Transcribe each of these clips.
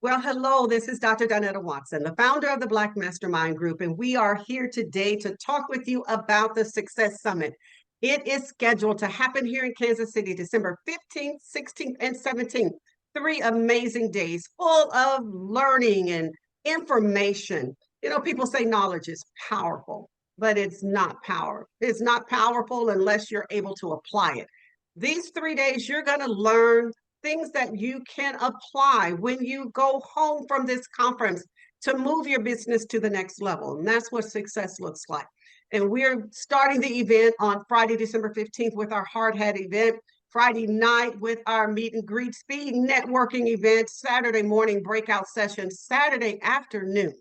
Well, hello, this is Dr. Donetta Watson, the founder of the Black MasterMind Group, and we are here today to talk with you about the Success Summit. It is scheduled to happen here in Kansas City, December 15th, 16th, and 17th. 3 amazing days full of learning and information. People say knowledge is powerful, but it's not power. It's not powerful unless you're able to apply it. These 3 days, you're going to learn things that you can apply when you go home from this conference to move your business to the next level. And that's what success looks like. And we're starting the event on Friday, December 15th with our hard hat event, Friday night with our meet and greet speed networking event, Saturday morning breakout session, Saturday afternoon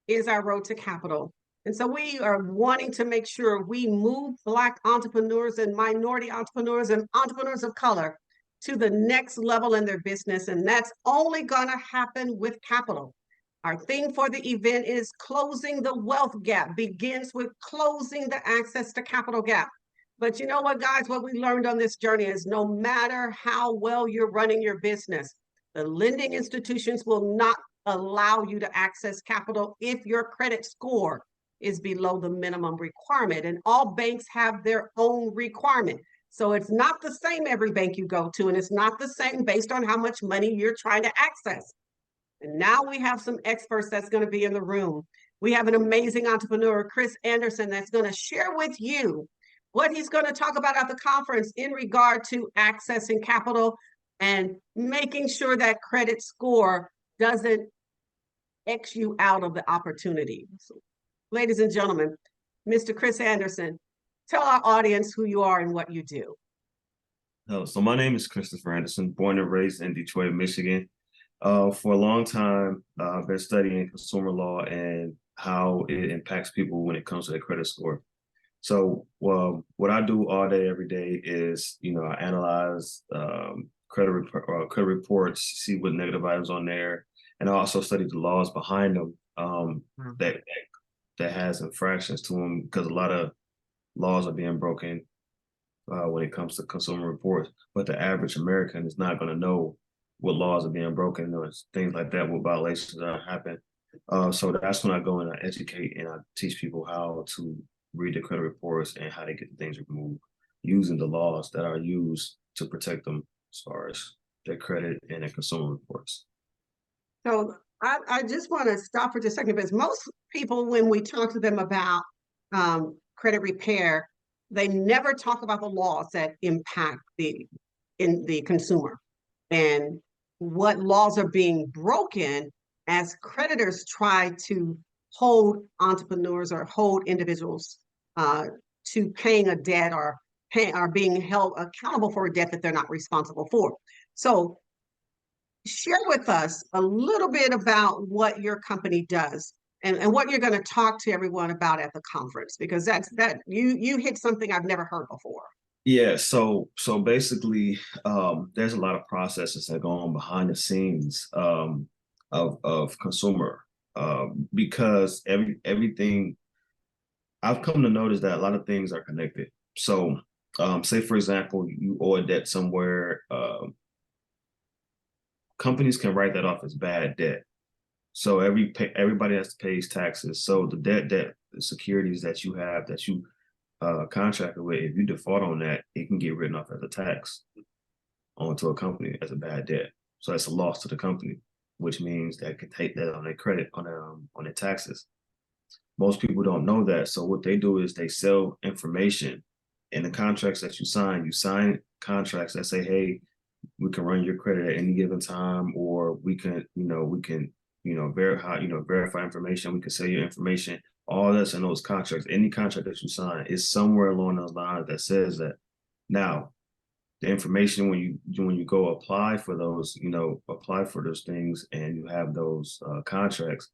is our road to capital. And so we are wanting to make sure we move Black entrepreneurs and minority entrepreneurs and entrepreneurs of color to the next level in their business. And that's only going to happen with capital. Our theme for the event is closing the wealth gap, begins with closing the access to capital gap. But you know what, guys, what we learned on this journey is no matter how well you're running your business, the lending institutions will not allow you to access capital if your credit score is below the minimum requirement. And all banks have their own requirement. So it's not the same every bank you go to, and it's not the same based on how much money you're trying to access. And now we have some experts that's going to be in the room. We have an amazing entrepreneur, Chris Anderson, that's going to share with you what he's going to talk about at the conference in regard to accessing capital and making sure that credit score doesn't X you out of the opportunity. So, ladies and gentlemen, Mr. Chris Anderson, tell our audience who you are and what you do. So my name is Christopher Anderson, born and raised in Detroit, Michigan. For a long time, I've been studying consumer law and how it impacts people when it comes to their credit score. So what I do all day, every day is, I analyze credit reports, see what negative items on there, and I also study the laws behind them that has infractions to them, because a lot of laws are being broken when it comes to consumer reports. But the average American is not going to know what laws are being broken or things like that, what violations that happen. So that's when I go and I educate and I teach people how to read the credit reports and how to get the things removed using the laws that are used to protect them as far as their credit and their consumer reports. So I just want to stop for just a second, because most people, when we talk to them about credit repair, they never talk about the laws that impact the consumer and what laws are being broken as creditors try to hold entrepreneurs or hold individuals to paying a debt or being held accountable for a debt that they're not responsible for. So share with us a little bit about what your company does and what you're going to talk to everyone about at the conference, because that you hit something I've never heard before. Yeah, so basically, there's a lot of processes that go on behind the scenes of consumer, because everything, I've come to notice that a lot of things are connected. So say, for example, you owe a debt somewhere, companies can write that off as bad debt. So everybody has to pay taxes. So the the securities that you have, that you contracted with, if you default on that, it can get written off as a tax onto a company as a bad debt. So that's a loss to the company, which means that could take that on their credit, on their taxes. Most people don't know that. So what they do is they sell information in the contracts that you sign contracts that say, hey, we can run your credit at any given time, or we can verify information, we can sell your information. All that's in those contracts. Any contract that you sign is somewhere along those lines that says that. Now, the information when you go apply for those things, and you have those contracts,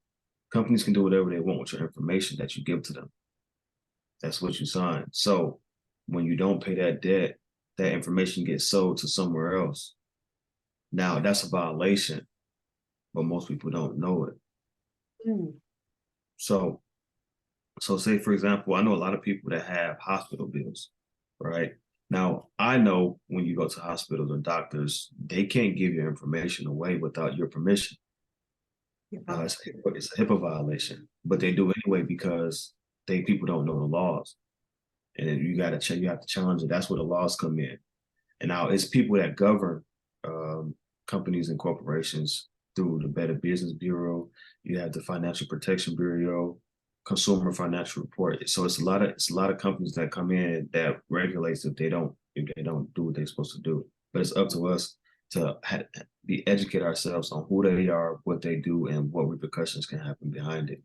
companies can do whatever they want with your information that you give to them. That's what you sign. So when you don't pay that debt, that information gets sold to somewhere else. Now that's a violation, but most people don't know it. So say, for example, I know a lot of people that have hospital bills, right? Now, I know when you go to hospitals or doctors, they can't give your information away without your permission. HIPAA. It's a HIPAA violation, but they do anyway because people don't know the laws, and then you have to challenge it. That's where the laws come in. And now it's people that govern companies and corporations through the Better Business Bureau. You have the Financial Protection Bureau, Consumer Financial Report. So it's a lot of companies that come in that regulates if they don't do what they're supposed to do. But it's up to us to educate ourselves on who they are, what they do, and what repercussions can happen behind it.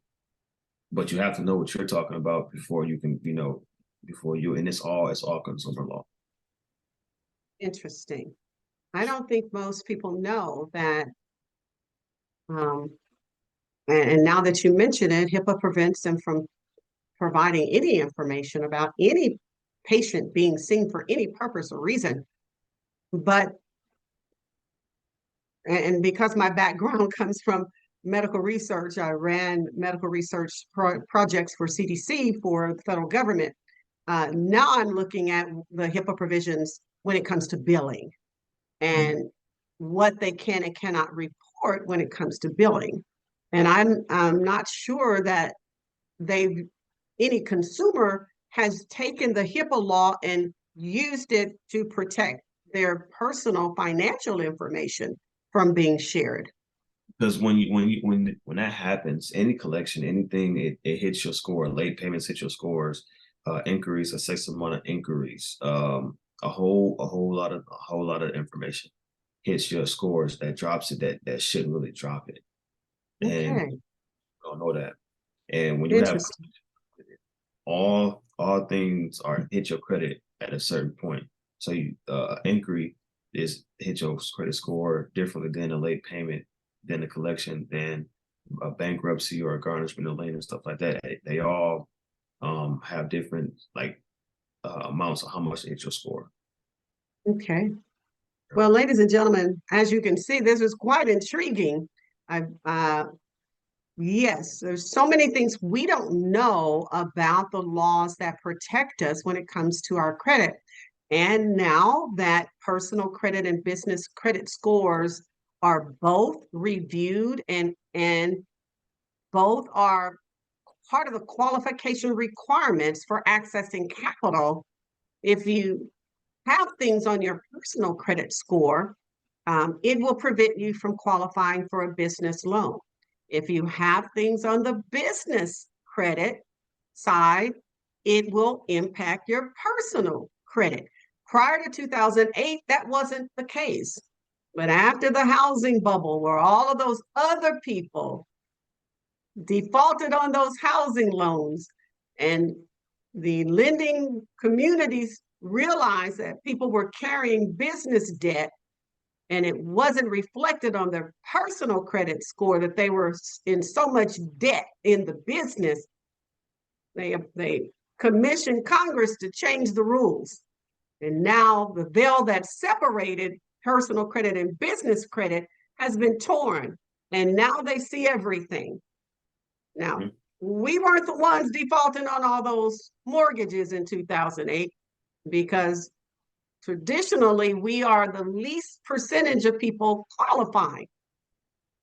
But you have to know what you're talking about before you can, and it's all consumer law. Interesting. I don't think most people know that. And now that you mention it, HIPAA prevents them from providing any information about any patient being seen for any purpose or reason. But, and because my background comes from medical research, I ran medical research projects for CDC for the federal government. Now I'm looking at the HIPAA provisions when it comes to billing and what they can and cannot report when it comes to billing. And I'm not sure that any consumer has taken the HIPAA law and used it to protect their personal financial information from being shared. Because when that happens, any collection, anything, it hits your score. Late payments hit your scores. Inquiries, a sex amount of inquiries, a whole lot of information hits your scores that drops it that shouldn't really drop it. Okay. And you don't know that. And when you have all things hit your credit at a certain point. So you inquiry is hit your credit score differently than a late payment, than a collection, than a bankruptcy or a garnishment of lien and stuff like that. They all have different amounts of how much they hit your score. Okay. Well, ladies and gentlemen, as you can see, this is quite intriguing. Yes, there's so many things we don't know about the laws that protect us when it comes to our credit. And now that personal credit and business credit scores are both reviewed and both are part of the qualification requirements for accessing capital, if you have things on your personal credit score, it will prevent you from qualifying for a business loan. If you have things on the business credit side, it will impact your personal credit. Prior to 2008, that wasn't the case. But after the housing bubble, where all of those other people defaulted on those housing loans, and the lending communities realized that people were carrying business debt and it wasn't reflected on their personal credit score, that they were in so much debt in the business, they commissioned Congress to change the rules. And now the veil that separated personal credit and business credit has been torn. And now they see everything. Now, we weren't the ones defaulting on all those mortgages in 2008 because traditionally, we are the least percentage of people qualifying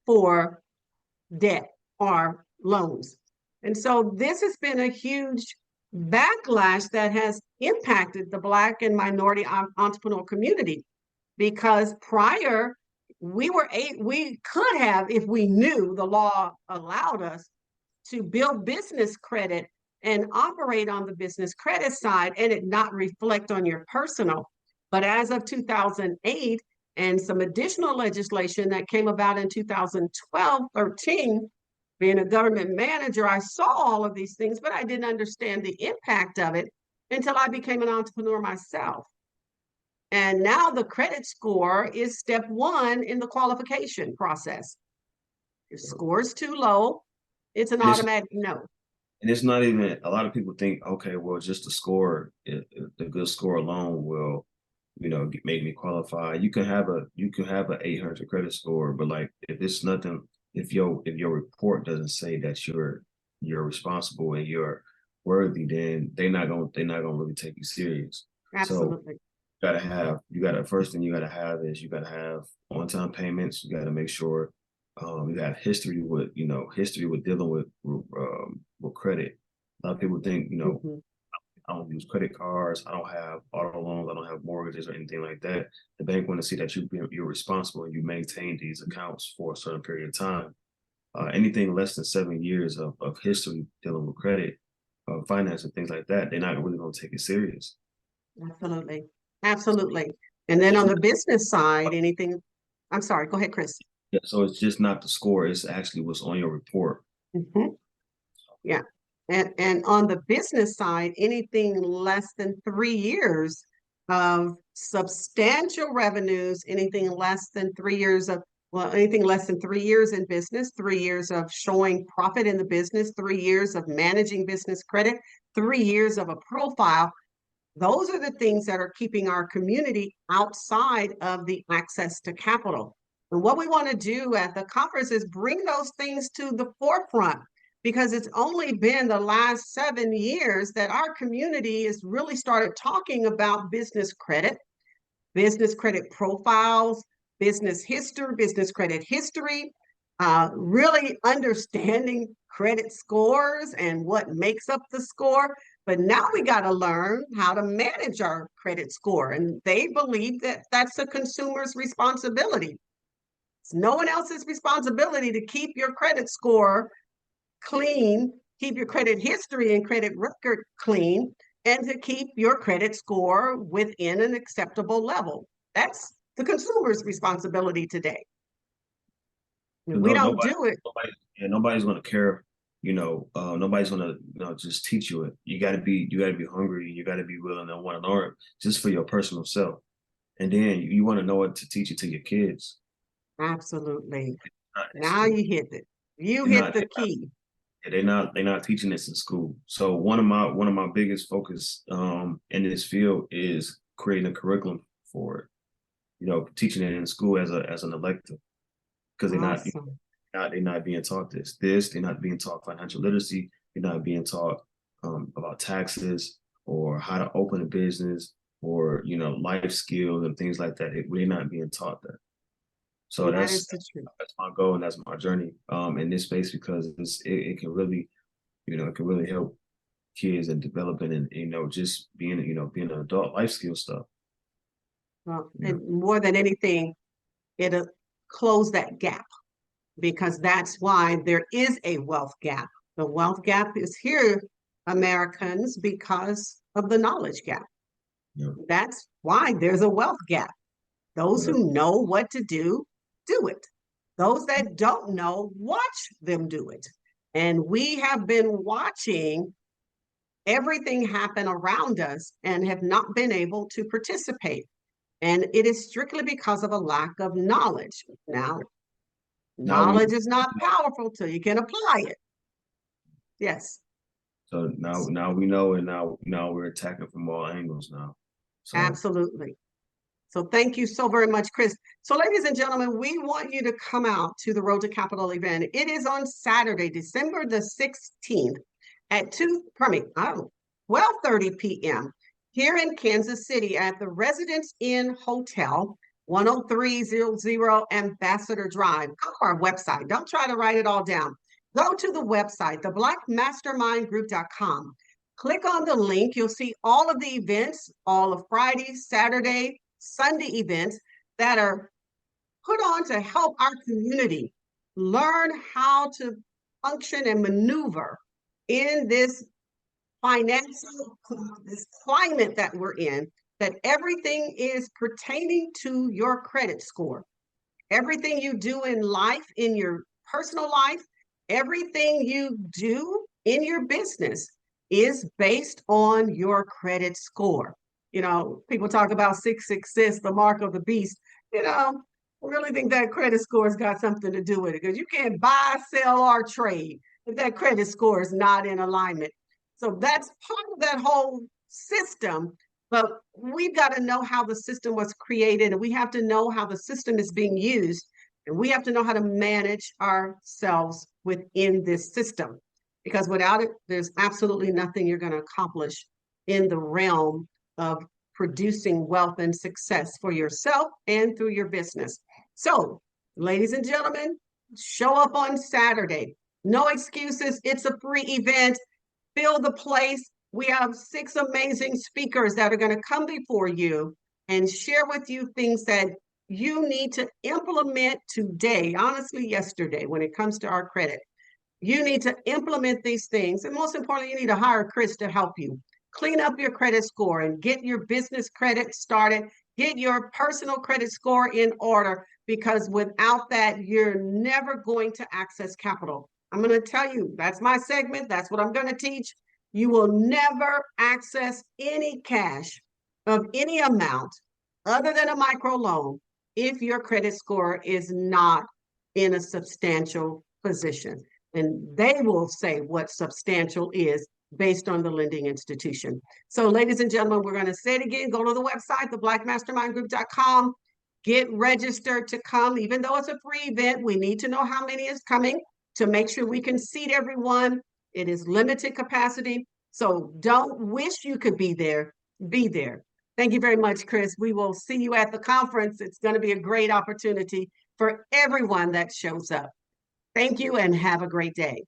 for debt or loans. And so this has been a huge backlash that has impacted the Black and minority entrepreneur community, because prior, we could have, if we knew the law allowed us, to build business credit and operate on the business credit side and it not reflect on your personal. But as of 2008 and some additional legislation that came about in 2012, 13, being a government manager, I saw all of these things, but I didn't understand the impact of it until I became an entrepreneur myself. And now the credit score is step one in the qualification process. If score is too low, it's an automatic no. And it's not even, a lot of people think, okay, well, just the score, the good score alone will, make me qualify. You can have an 800 credit score, but like if it's nothing, if your report doesn't say that you're responsible and you're worthy, then they're not gonna really take you serious. Absolutely. So first thing you gotta have is you gotta have on-time payments. You gotta make sure You have history with, history with dealing with credit. A lot of people think, Mhm. I don't use credit cards. I don't have auto loans. I don't have mortgages or anything like that. The bank want to see that you're responsible and you maintain these accounts for a certain period of time. Anything less than 7 years of history dealing with credit, finance, and things like that, they're not really going to take it serious. Absolutely. Absolutely. And then on Just the business side, anything, I'm sorry, go ahead, Chris. Yeah, so it's just not the score; it's actually what's on your report. Mhm. Yeah. And on the business side, anything less than 3 years of substantial revenues, anything less than 3 years of, well, anything less than 3 years in business, 3 years of showing profit in the business, 3 years of managing business credit, 3 years of a profile. Those are the things that are keeping our community outside of the access to capital. And what we want to do at the conference is bring those things to the forefront, because it's only been the last 7 years that our community has really started talking about business credit profiles, business credit history, really understanding credit scores and what makes up the score. But now we got to learn how to manage our credit score. And they believe that that's a consumer's responsibility. It's no one else's responsibility to keep your credit score clean, keep your credit history and credit record clean, and to keep your credit score within an acceptable level. That's the consumer's responsibility today. If we No, don't do it, nobody's going to care. Nobody's going to just teach you it. You got to be hungry. You got to be willing to want to learn just for your personal self. And then you want to know what to teach it to your kids. absolutely. It's Now you hit it. You they're hit not the key. they're not teaching this in school. So one of my biggest focus in this field is creating a curriculum for it. Teaching it in school as an elective, because Awesome. they're not being taught this. They're not being taught financial literacy. They're not being taught about taxes or how to open a business or life skills and things like that. We're not being taught that. So That is the truth. that's my goal and that's my journey in this space, because it can really it can really help kids and developing and just being an adult, life skill stuff. Well, You know. and more than anything, it'll close that gap, because that's why there is a wealth gap. The wealth gap is here, Americans, because of the knowledge gap. Yeah. That's why there's a wealth gap. Those Yeah. who know what to do it. Those that don't know, watch them do it. And we have been watching everything happen around us and have not been able to participate. And it is strictly because of a lack of knowledge. Now, Now we knowledge is not powerful till you can apply it. Yes, So now we know, and now we're attacking from all angles now. So absolutely. So thank you so very much, Chris. So ladies and gentlemen, we want you to come out to the Road to Capital event. It is on Saturday, December the 16th at 12:30 p.m. here in Kansas City at the Residence Inn Hotel, 10300 Ambassador Drive. Go to our website. Don't try to write it all down. Go to the website, theblackmastermindgroup.com. Click on the link. You'll see all of the events, all of Friday, Saturday, Sunday events that are put on to help our community learn how to function and maneuver in this financial, this climate that we're in, that everything is pertaining to your credit score. Everything you do in life, in your personal life, everything you do in your business is based on your credit score. People talk about 666, the mark of the beast. I really think that credit score's got something to do with it, because you can't buy, sell, or trade if that credit score is not in alignment. So that's part of that whole system. But we've got to know how the system was created, and we have to know how the system is being used, and we have to know how to manage ourselves within this system. Because without it, there's absolutely nothing you're going to accomplish in the realm of producing wealth and success for yourself and through your business. So, ladies and gentlemen, show up on Saturday. No excuses. It's a free event. Fill the place. We have 6 amazing speakers that are going to come before you and share with you things that you need to implement today, honestly, yesterday, when it comes to our credit. You need to implement these things. And most importantly, you need to hire Chris to help you clean up your credit score and get your business credit started, get your personal credit score in order, because without that, you're never going to access capital. I'm going to tell you, that's my segment. That's what I'm going to teach. You will never access any cash of any amount other than a microloan if your credit score is not in a substantial position. And they will say what substantial is based on the lending institution. So, ladies and gentlemen, we're going to say it again. Go to the website, theblackmastermindgroup.com. Get registered to come. Even though it's a free event, we need to know how many is coming to make sure we can seat everyone. It is limited capacity. So don't wish you could be there. Be there. Thank you very much, Chris. We will see you at the conference. It's going to be a great opportunity for everyone that shows up. Thank you and have a great day.